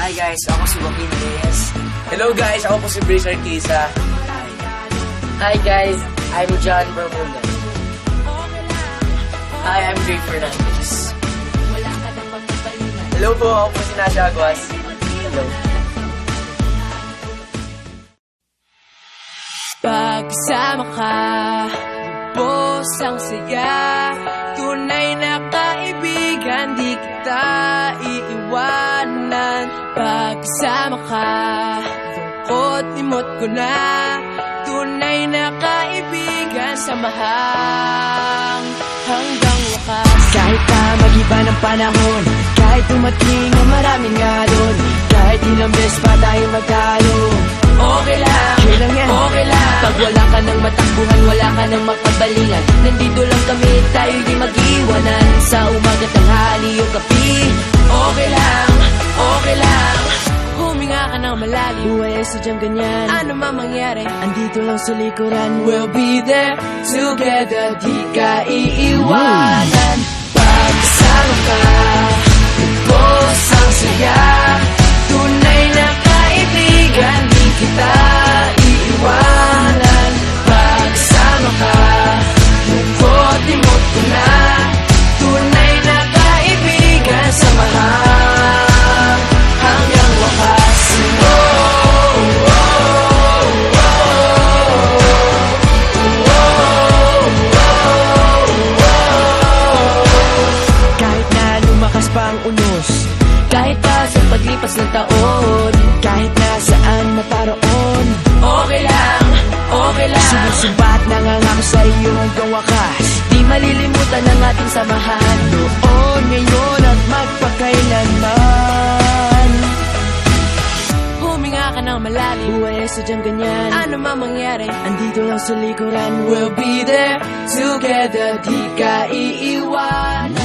Hi guys, ako si Joaquin Reyes. Hello guys, ako po si Brace Arquisa. Hi guys, I'm John Bermuda. Hi, I'm Dave Fernandez. Hello po, ako po si Nasha Aguas. Hello. Pagkasama ka, lubos ang saya. Tunay na kaibigan, di kita iiwanan. Pagkasama ka, lungkot limot ko na. Tunay na kaibigan, samahang hanggang wakas. Kahit pa mag-iba ng panahon, kahit tumating ang maraming alon, kahit ilang beses pa tayo magtalo, okay lang, okay lang. Pag wala ka ng matakbuhan, wala ka ng makabalingan, nandito lang kami, tayo di mag-iwanan. Sa umaga, tanghali o gabi, okay lang, okay lang. Huminga ka ng malalim, buhay ay sadyang ganyan. Ano man mangyari, andito lang sa likuran. We'll be there together, di ka iiwanan. Pagkasama ka, lubos ang saya. Tunay na kaibigan, di kita iiwanan. Pagkasama ka, lungkot limot ko na. Tunay na kaibigan, samahang hanggang wakas. Kahit na lumakas pa ang unos, kahit pa sa paglipas ng taon, kahit na saan naparoon, okay lang, okay lang. Sumbat nangangako sa iyo hanggang wakas, di malilimutan ang ating samahan. Noon, ngayon at magpakailanman. Huminga ka ng malalim, buhay ay sadyang ganyan. Ano man mangyari, andito lang sa likuran. We'll be there together, di ka iiwanan.